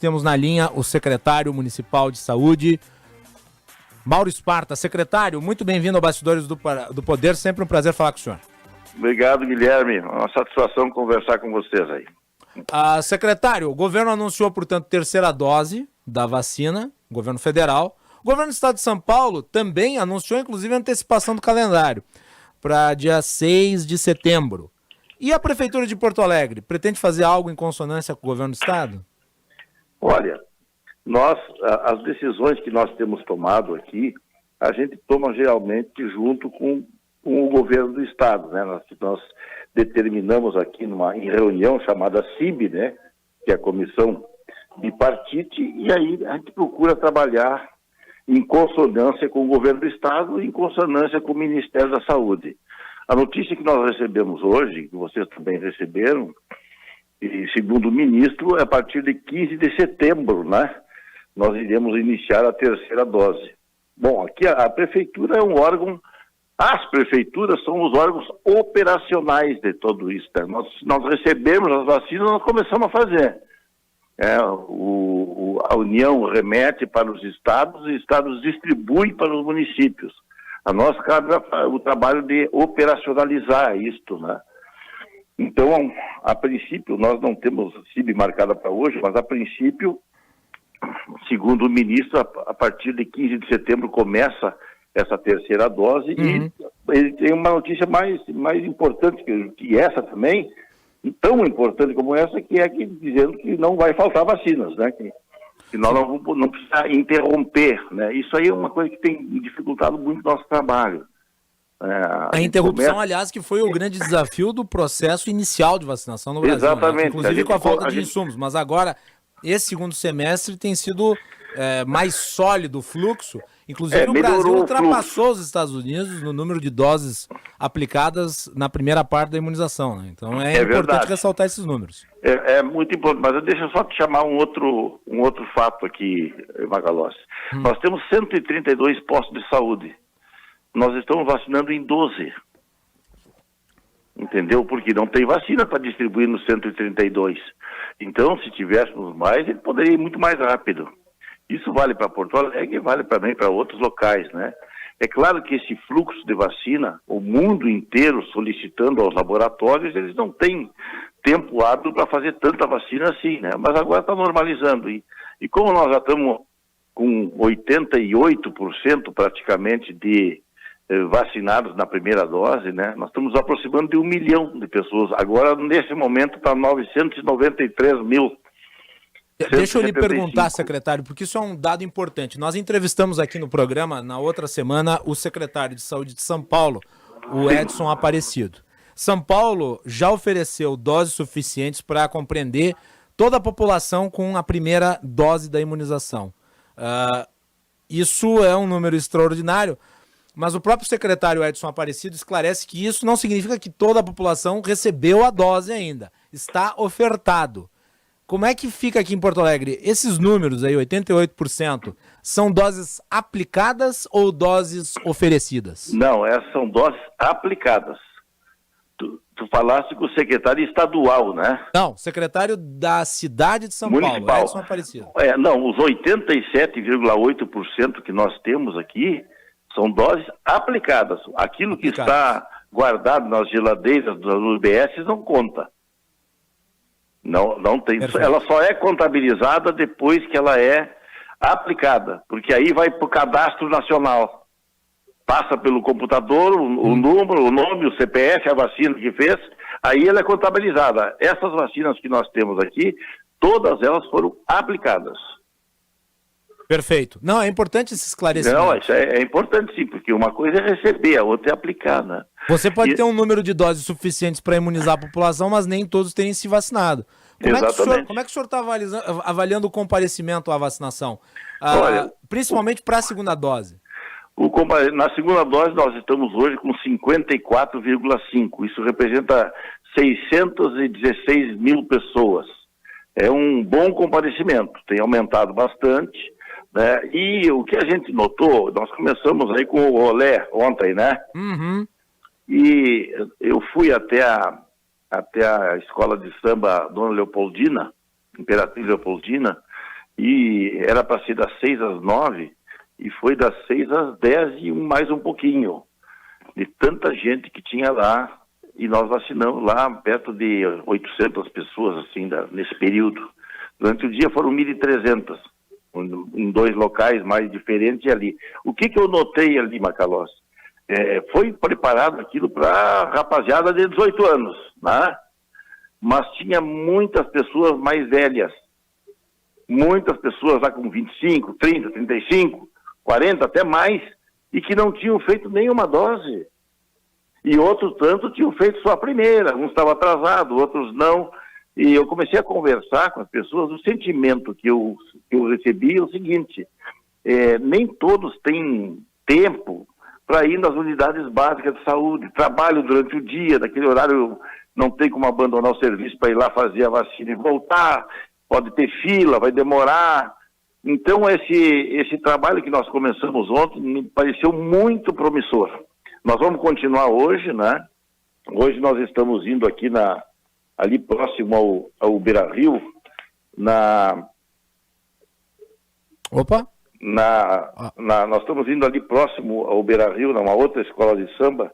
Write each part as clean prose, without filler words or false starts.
temos na linha o secretário municipal de saúde, Mauro Esparta. Secretário, muito bem-vindo ao Bastidores do Poder, sempre um prazer falar com o senhor. Obrigado, Guilherme. É uma satisfação conversar com vocês aí. Secretário, o governo anunciou, portanto, terceira dose da vacina, governo federal. O governo do estado de São Paulo também anunciou, inclusive, a antecipação do calendário para dia 6 de setembro. E a Prefeitura de Porto Alegre pretende fazer algo em consonância com o governo do estado? Olha, as decisões que nós temos tomado aqui, a gente toma geralmente junto com o governo do estado, né? Nós determinamos aqui em reunião chamada CIB, né? Que é a Comissão Bipartite, e aí a gente procura trabalhar em consonância com o governo do estado e em consonância com o Ministério da Saúde. A notícia que nós recebemos hoje, que vocês também receberam, e segundo o ministro, é a partir de 15 de setembro, né? Nós iremos iniciar a terceira dose. Bom, aqui a prefeitura é um órgão, as prefeituras são os órgãos operacionais de tudo isso, né? Nós recebemos as vacinas, nós começamos a fazer. A União remete para os estados e os estados distribuem para os municípios. A nós cabe o trabalho de operacionalizar isto, né? Então, a princípio, nós não temos CIB marcada para hoje, mas a princípio, segundo o ministro, a partir de 15 de setembro começa essa terceira dose. E ele tem uma notícia mais importante que essa também, tão importante como essa, que é dizendo que não vai faltar vacinas, né? Que nós não precisamos interromper, né? Isso aí é uma coisa que tem dificultado muito o nosso trabalho. A interrupção, aliás, que foi o grande desafio do processo inicial de vacinação no Brasil. Exatamente. Né? Inclusive com a falta de insumos. Mas agora, esse segundo semestre tem sido mais sólido o fluxo. Inclusive o Brasil ultrapassou os Estados Unidos no número de doses aplicadas na primeira parte da imunização. Né? Então é importante verdade. Ressaltar esses números. É muito importante, mas deixa eu só te chamar um outro fato aqui, Magalhães. Nós temos 132 postos de saúde. Nós estamos vacinando em 12. Entendeu? Porque não tem vacina para distribuir nos 132. Então, se tivéssemos mais, ele poderia ir muito mais rápido. Isso vale para Porto Alegre e vale também para outros locais, né? É claro que esse fluxo de vacina, o mundo inteiro solicitando aos laboratórios, eles não têm tempo hábil para fazer tanta vacina assim, né? Mas agora está normalizando. E como nós já estamos com 88% praticamente de vacinados na primeira dose, né? Nós estamos aproximando de 1 milhão de pessoas. Agora, nesse momento, está 993 mil. Deixa eu lhe perguntar, secretário, porque isso é um dado importante. Nós entrevistamos aqui no programa, na outra semana, o secretário de Saúde de São Paulo, o Edson Aparecido. São Paulo já ofereceu doses suficientes para compreender toda a população com a primeira dose da imunização. Isso é um número extraordinário, mas o próprio secretário Edson Aparecido esclarece que isso não significa que toda a população recebeu a dose ainda. Está ofertado. Como é que fica aqui em Porto Alegre? Esses números aí, 88%, são doses aplicadas ou doses oferecidas? Não, essas são doses aplicadas. Tu falaste com o secretário estadual, né? Não, secretário da cidade de São Municipal. Paulo, Edson Aparecido. Não, os 87,8% que nós temos aqui são doses aplicadas. Aquilo que está guardado nas geladeiras das UBS não conta. Não tem. Perfeito. Ela só é contabilizada depois que ela é aplicada, porque aí vai para o cadastro nacional. Passa pelo computador, o número, o nome, o CPF, a vacina que fez, aí ela é contabilizada. Essas vacinas que nós temos aqui, todas elas foram aplicadas. Perfeito. Não, é importante esse esclarecimento. Não, isso é importante sim, porque uma coisa é receber, a outra é aplicar, né? Você pode ter um número de doses suficientes para imunizar a população, mas nem todos terem se vacinado. Como é que o senhor está avaliando o comparecimento à vacinação? Olha, principalmente para a segunda dose. Na segunda dose nós estamos hoje com 54,5. Isso representa 616 mil pessoas. É um bom comparecimento, tem aumentado bastante, né? E o que a gente notou, nós começamos aí com o rolê ontem, né? Uhum. E eu fui até a escola de samba Dona Leopoldina, Imperatriz Leopoldina, e era para ser das 6 às 9, e foi das 6 às 10 e mais um pouquinho, de tanta gente que tinha lá, e nós vacinamos lá perto de 800 pessoas, assim, nesse período. Durante o dia foram 1.300, em 2 locais mais diferentes ali. O que eu notei ali, Macalossi? Foi preparado aquilo para rapaziada de 18 anos, né? Mas tinha muitas pessoas mais velhas, muitas pessoas lá com 25, 30, 35, 40, até mais, e que não tinham feito nenhuma dose. E outros tanto tinham feito só a primeira, uns estavam atrasados, outros não. E eu comecei a conversar com as pessoas, o sentimento que eu recebi é o seguinte: nem todos têm tempo para ir nas unidades básicas de saúde, trabalho durante o dia, naquele horário não tem como abandonar o serviço para ir lá fazer a vacina e voltar, pode ter fila, vai demorar. Então esse trabalho que nós começamos ontem me pareceu muito promissor. Nós vamos continuar hoje, né? Hoje nós estamos indo aqui ali próximo ao Beira-Rio, Opa! Nós estamos indo ali próximo ao Beira-Rio, numa outra escola de samba.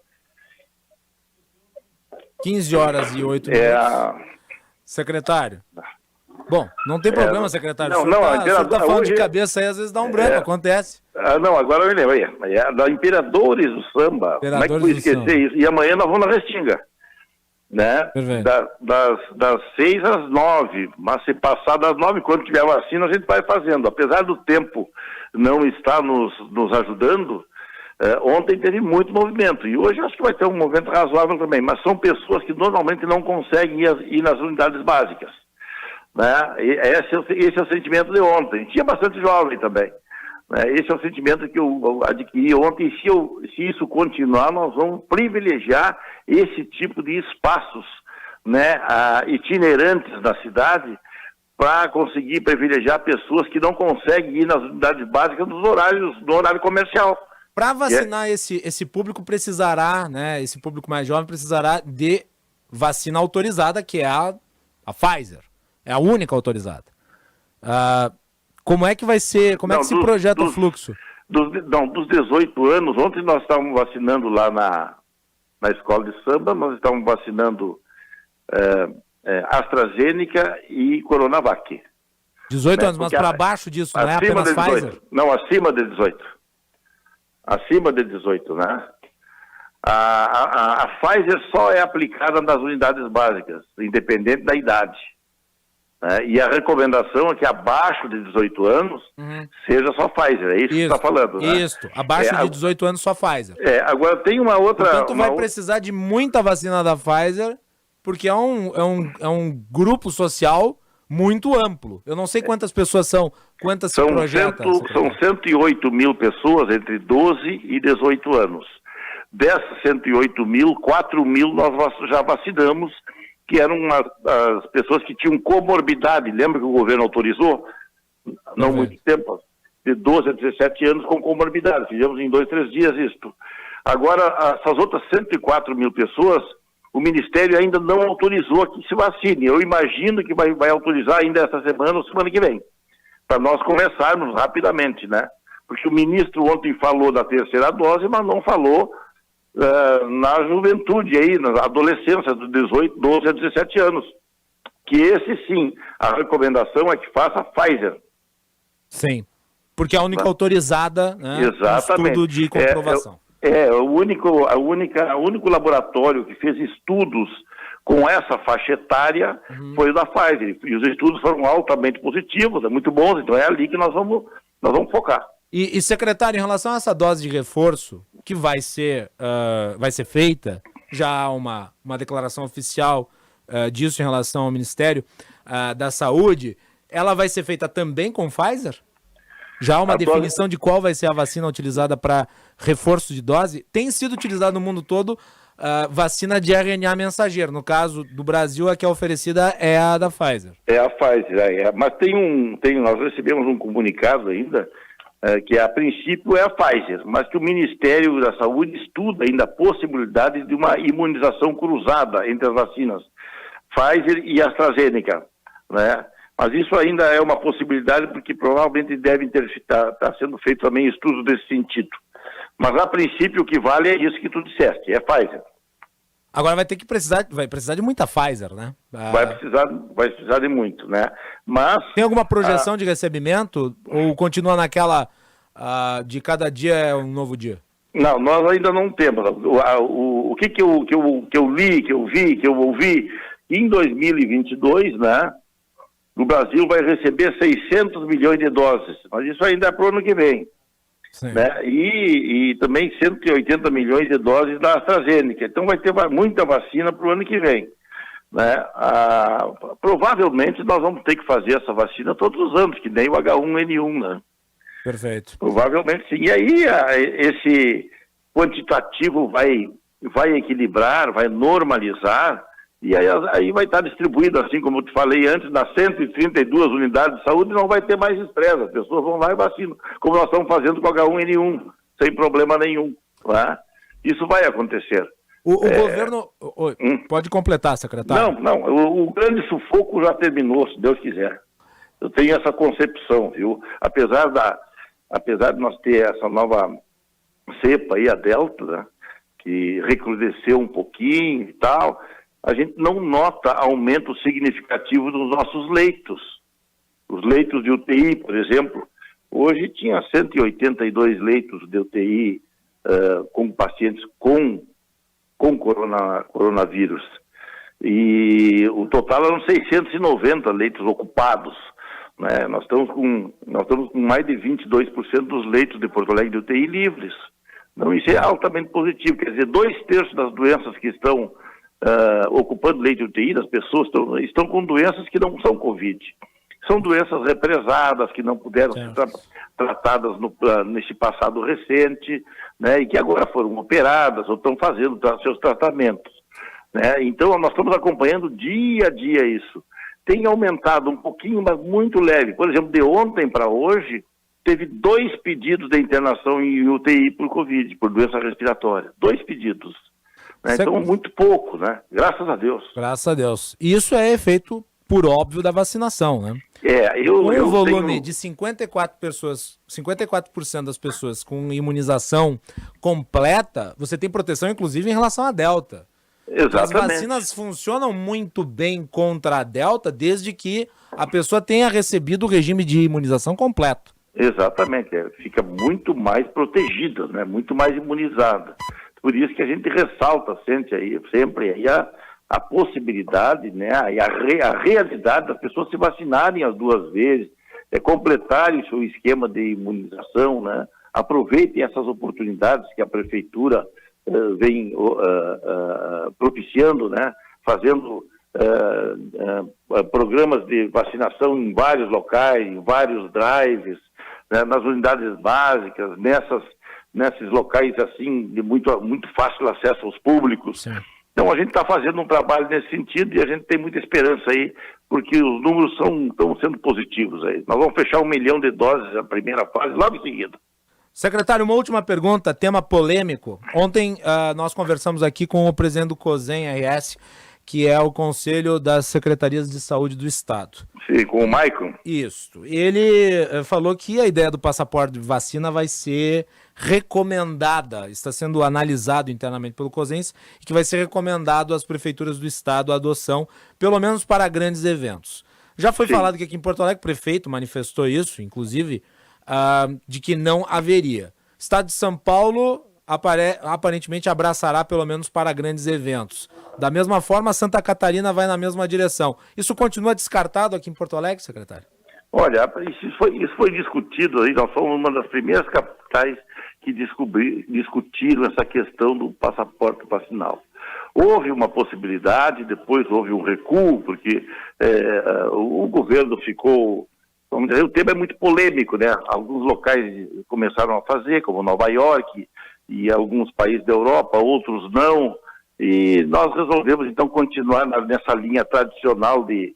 15h08. Secretário. Bom, não tem problema, secretário. Não, o senhor tá falando de cabeça aí, às vezes dá um branco, acontece. Não, agora eu me lembro. É da Imperadores do Samba. Como é que eu vou esquecer isso? E amanhã nós vamos na Restinga. Né? Das 6 às 9, mas se passar das 9, quando tiver vacina, a gente vai fazendo. Apesar do tempo não estar nos ajudando, ontem teve muito movimento, e hoje acho que vai ter um movimento razoável também, mas são pessoas que normalmente não conseguem ir nas unidades básicas. Né? Esse é o sentimento de ontem. Tinha bastante jovem também. Esse é o sentimento que eu adquiri ontem, e se isso continuar, nós vamos privilegiar esse tipo de espaços, né, itinerantes na cidade, para conseguir privilegiar pessoas que não conseguem ir nas unidades básicas do horário comercial. Para vacinar esse público precisará, né, esse público mais jovem precisará de vacina autorizada, que é a Pfizer, é a única autorizada. Como é que vai ser, como é que se projeta o fluxo? Dos 18 anos, ontem nós estávamos vacinando lá na escola de samba, nós estávamos vacinando AstraZeneca e Coronavac. 18 anos, mas para baixo disso, não é apenas Pfizer? Não, acima de 18. Acima de 18, né? A Pfizer só é aplicada nas unidades básicas, independente da idade. E a recomendação é que abaixo de 18 anos seja só Pfizer, é isso que você está falando, né? Isso, abaixo de 18 anos só Pfizer. Agora tem uma outra... Portanto, vai precisar de muita vacina da Pfizer, porque é um grupo social muito amplo. Eu não sei quantas pessoas são, quantas se projetam. São 108 mil pessoas entre 12 e 18 anos. Dessas 108 mil, 4 mil nós já vacinamos, que eram as pessoas que tinham comorbidade. Lembra que o governo autorizou, não muito tempo, de 12 a 17 anos com comorbidade. Fizemos em 2, 3 dias isto. Agora, essas outras 104 mil pessoas, o Ministério ainda não autorizou que se vacine. Eu imagino que vai autorizar ainda essa semana ou semana que vem, para nós começarmos rapidamente, né? Porque o ministro ontem falou da terceira dose, mas não falou na juventude aí, na adolescência, dos 12 a 17 anos. Que esse sim, a recomendação é que faça Pfizer. Sim, porque é a única autorizada, né? Exatamente. Estudo de comprovação. O único laboratório que fez estudos com essa faixa etária foi o da Pfizer. E os estudos foram altamente positivos, muito bons, então é ali que nós vamos focar. E secretário, em relação a essa dose de reforço, que vai ser feita, já há uma declaração oficial disso em relação ao Ministério da Saúde, ela vai ser feita também com Pfizer? Já há uma definição de qual vai ser a vacina utilizada para reforço de dose? Tem sido utilizada no mundo todo vacina de RNA mensageiro. No caso do Brasil, a que é oferecida é a da Pfizer. É a Pfizer, mas nós recebemos um comunicado ainda, que a princípio é a Pfizer, mas que o Ministério da Saúde estuda ainda a possibilidade de uma imunização cruzada entre as vacinas Pfizer e AstraZeneca, né? Mas isso ainda é uma possibilidade, porque provavelmente devem estar sendo feito também estudos desse sentido. Mas, a princípio, o que vale é isso que tu disseste, é Pfizer. Agora vai precisar de muita Pfizer, né? Vai precisar de muito, né? Mas... Tem alguma projeção de recebimento ou continua naquela de cada dia é um novo dia? Não, nós ainda não temos. O que eu li, que eu vi, que eu ouvi, em 2022, né? O Brasil vai receber 600 milhões de doses, mas isso ainda é para o ano que vem. Né? E também 180 milhões de doses da AstraZeneca. Então vai ter muita vacina para o ano que vem. Né? Provavelmente nós vamos ter que fazer essa vacina todos os anos, que nem o H1N1, né? Perfeito. Provavelmente sim. E aí esse quantitativo vai equilibrar, vai normalizar, e aí vai estar distribuído, assim como eu te falei antes, nas 132 unidades de saúde, não vai ter mais estresse, as pessoas vão lá e vacinam, como nós estamos fazendo com o H1N1, sem problema nenhum. Né? Isso vai acontecer. O governo... Pode completar, secretário. Não, o grande sufoco já terminou, se Deus quiser. Eu tenho essa concepção, viu? Apesar de nós ter essa nova cepa aí, a Delta, né, que recrudesceu um pouquinho e tal, a gente não nota aumento significativo dos nossos leitos. Os leitos de UTI, por exemplo, hoje tinha 182 leitos de UTI com pacientes com coronavírus. E o total eram 690 leitos ocupados. Né? Nós estamos com mais de 22% dos leitos de Porto Alegre de UTI livres. Então, isso é altamente positivo. Quer dizer, 2/3 das doenças que estão ocupando leito de UTI, das pessoas estão com doenças que não são Covid. São doenças represadas, que não puderam ser tratadas nesse passado recente, né, e que agora foram operadas ou estão fazendo seus tratamentos. Né? Então, nós estamos acompanhando dia a dia isso. Tem aumentado um pouquinho, mas muito leve. Por exemplo, de ontem para hoje, teve 2 pedidos de internação em UTI por Covid, por doença respiratória. 2 pedidos. Né? Então, muito pouco, né? Graças a Deus. Graças a Deus. Isso é efeito, por óbvio, da vacinação, né? O volume de 54% das pessoas com imunização completa, você tem proteção, inclusive, em relação à Delta. Exatamente. As vacinas funcionam muito bem contra a Delta, desde que a pessoa tenha recebido o regime de imunização completo. Exatamente. Fica muito mais protegida, né? Muito mais imunizada. Por isso que a gente ressalta sempre aí a possibilidade, né, e a realidade das pessoas se vacinarem as 2 vezes, completarem o seu esquema de imunização, né, aproveitem essas oportunidades que a Prefeitura vem propiciando, né, fazendo programas de vacinação em vários locais, em vários drives, né, nas unidades básicas, nesses locais assim de muito fácil acesso aos públicos. Sim. Então a gente está fazendo um trabalho nesse sentido e a gente tem muita esperança aí, porque os números estão sendo positivos aí. Nós vamos fechar 1 milhão de doses na primeira fase, logo em seguida. Secretário, uma última pergunta, tema polêmico. Ontem nós conversamos aqui com o presidente do COSEN-RS, que é o Conselho das Secretarias de Saúde do Estado. Sim, com o Maicon. Isso. Ele falou que a ideia do passaporte de vacina vai ser recomendada, está sendo analisado internamente pelo COSENS, e que vai ser recomendado às prefeituras do Estado a adoção, pelo menos para grandes eventos. Já foi falado que aqui em Porto Alegre o prefeito manifestou isso, inclusive, de que não haveria. Estado de São Paulo aparentemente abraçará pelo menos para grandes eventos. Da mesma forma, Santa Catarina vai na mesma direção. Isso continua descartado aqui em Porto Alegre, secretário? Olha, isso foi discutido aí, nós fomos uma das primeiras capitais que discutiram essa questão do passaporte vacinal. Houve uma possibilidade, depois houve um recuo, porque o governo ficou, vamos dizer, o tema é muito polêmico, né? Alguns locais começaram a fazer, como Nova York e alguns países da Europa, outros não, e nós resolvemos então continuar nessa linha tradicional de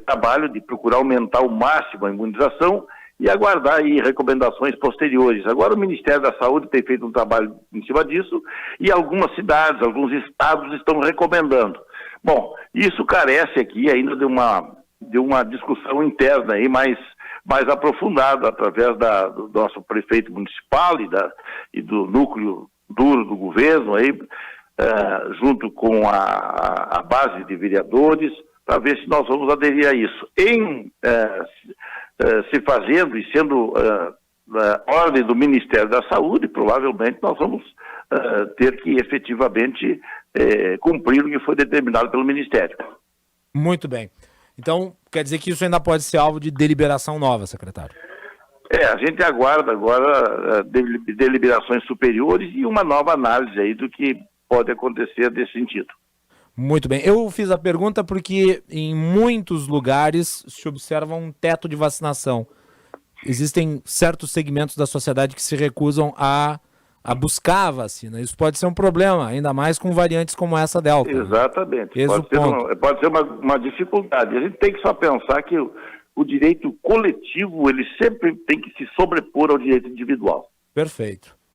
trabalho, de procurar aumentar ao máximo a imunização e aguardar aí recomendações posteriores. Agora o Ministério da Saúde tem feito um trabalho em cima disso e algumas cidades, alguns estados estão recomendando. Bom, isso carece aqui ainda de uma de uma discussão interna aí mais aprofundada através do nosso prefeito municipal e do núcleo duro do governo aí, junto com a base de vereadores, para ver se nós vamos aderir a isso. Se fazendo e sendo ordem do Ministério da Saúde, provavelmente nós vamos ter que efetivamente cumprir o que foi determinado pelo Ministério. Muito bem. Então, quer dizer que isso ainda pode ser alvo de deliberação nova, secretário? A gente aguarda agora deliberações superiores e uma nova análise aí do que pode acontecer nesse sentido. Muito bem. Eu fiz a pergunta porque em muitos lugares se observa um teto de vacinação. Existem certos segmentos da sociedade que se recusam a buscar a vacina. Isso pode ser um problema, ainda mais com variantes como essa Delta. Exatamente. Né? Pode ser uma dificuldade. A gente tem que só pensar que o direito coletivo, ele sempre tem que se sobrepor ao direito individual. Perfeito.